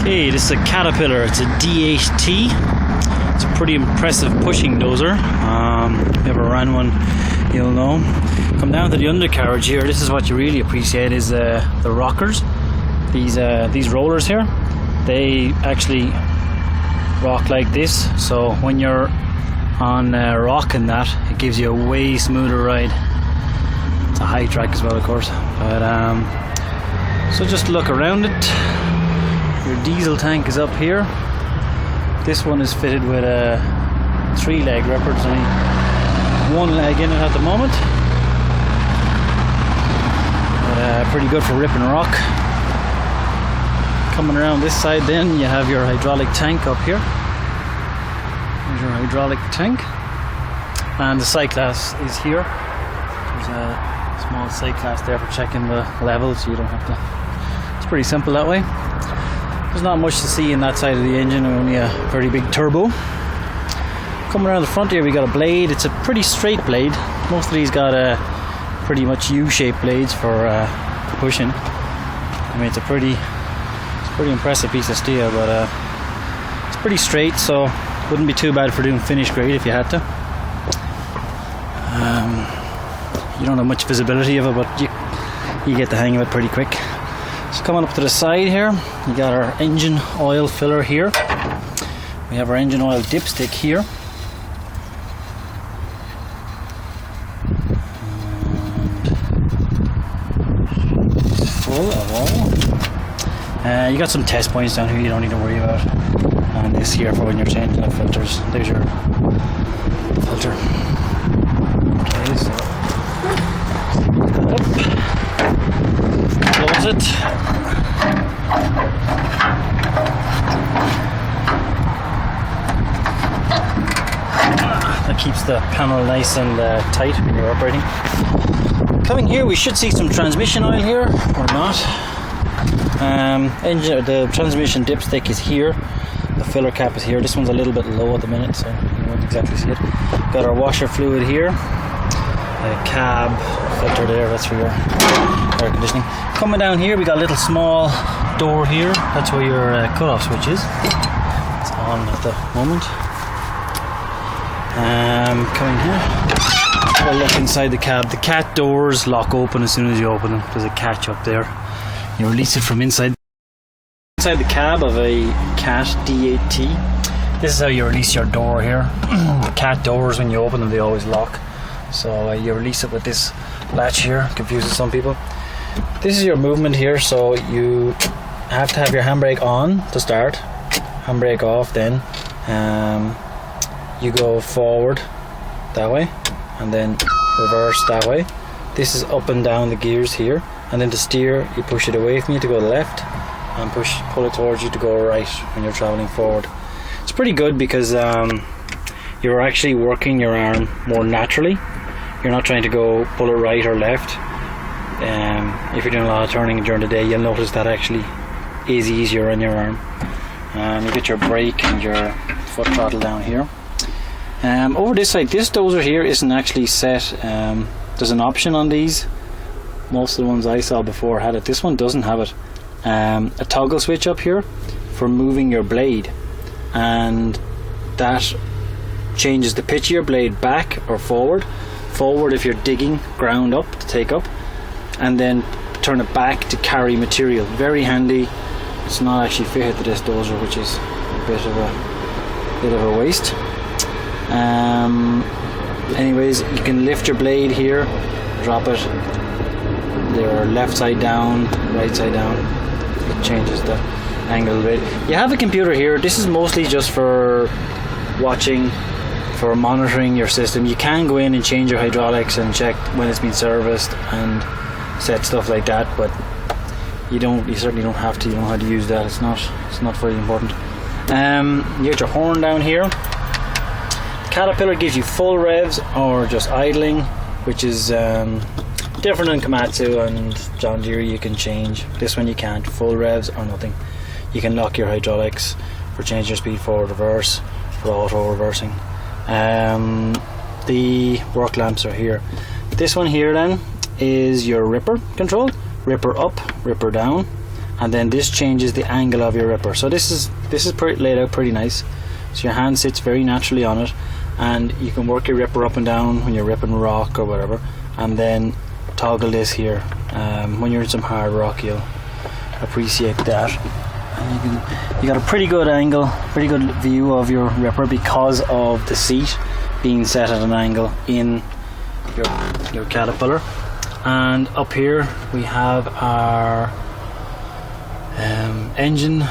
Okay, this is a Caterpillar. It's a D8T. It's a pretty impressive pushing dozer. If you ever ran one, you'll know. Come down to the undercarriage here. This is what you really appreciate is the rockers. These rollers here, they actually rock like this. So when you're on rocking that, it gives you a way smoother ride. It's a high track as well, of course. But so just look around it. Your diesel tank is up here. This one is fitted with a 3-leg ripper. There's only one leg in it at the moment, but pretty good for ripping rock. Coming around this side then, you have your hydraulic tank up here. There's your hydraulic tank, and the sight glass is here. There's a small sight glass there for checking the level, so you don't have to. It's pretty simple that way. There's not much to see in that side of the engine, only a very big turbo. Coming around the front here, we got a blade. It's a pretty straight blade. Most of these got pretty much U-shaped blades for pushing. I mean, it's a pretty impressive piece of steel, but it's pretty straight, so wouldn't be too bad for doing finish grade if you had to. You don't have much visibility of it, but you get the hang of it pretty quick. So coming up to the side here, we got our engine oil filler here. We have our engine oil dipstick here. It's full of oil. You got some test points down here you don't need to worry about. And this here for when you're changing the filters. There's your filter. Okay, so up. Close it. That keeps the panel nice and tight when you're operating. Coming here, we should see some transmission oil here, or not. The transmission dipstick is here. The filler cap is here. This one's a little bit low at the minute, so you won't exactly see it. Got our washer fluid here. A cab filter there, that's for your air conditioning. Coming down here, we got a little small door here. That's where your cut-off switch is. It's on at the moment. Coming here, we'll look inside the cab. The cat doors lock open as soon as you open them. There's a catch up there. You release it from inside the cab of a Cat D8T. This is how you release your door here. The cat doors, when you open them, they always lock. So you release it with this latch here. Confuses some people. This is your movement here, so you have to have your handbrake on to start, handbrake off, then you go forward that way and then reverse that way. This is up and down the gears here, and then to steer you push it away from you to go left and pull it towards you to go right when you're traveling forward. It's pretty good because you're actually working your arm more naturally. You're not trying to go pull it right or left. If you're doing a lot of turning during the day, you'll notice that actually is easier on your arm. You get your brake and your foot throttle down here. Over this side, this dozer here isn't actually set. There's an option on these. Most of the ones I saw before had it. This one doesn't have it. A toggle switch up here for moving your blade, and that changes the pitch of your blade back or forward. Forward if you're digging ground up to take up, and then turn it back to carry material. Very handy. It's not actually fitted to this dozer, which is a bit of a waste. Anyways, you can lift your blade here, drop it. They're left side down, right side down. It changes the angle of it. You have a computer here. This is mostly just for watching, for monitoring your system. You can go in and change your hydraulics and check when it's been serviced and set stuff like that, but you certainly don't have to. You don't know how to use that. It's not very important. You get your horn down here. The Caterpillar gives you full revs or just idling, which is different than Komatsu and John Deere. You can change. This one you can't. Full revs or nothing. You can lock your hydraulics for changing your speed forward, reverse, for auto reversing. The work lamps are here. This one here then is your ripper control. Ripper up, ripper down. and then this changes the angle of your ripper. So this is laid out pretty nice. So your hand sits very naturally on it, and you can work your ripper up and down when you're ripping rock or whatever, and then toggle this here. When you're in some hard rock, you'll appreciate that. And you got a pretty good angle, pretty good view of your ripper because of the seat being set at an angle in your Caterpillar. And up here we have our engine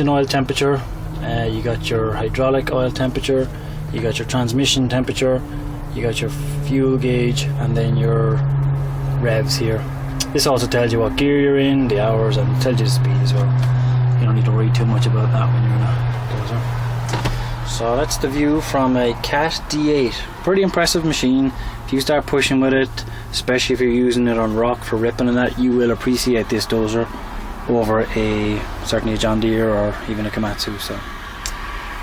oil temperature. You got your hydraulic oil temperature, you got your transmission temperature, you got your fuel gauge, and then your revs here. This also tells you what gear you're in, the hours, and tells you the speed as well. You don't need to worry too much about that when you're in a dozer. So that's the view from a Cat D8. Pretty impressive machine. If you start pushing with it, especially if you're using it on rock for ripping and that, you will appreciate this dozer over certainly a John Deere or even a Komatsu. So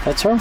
that's her.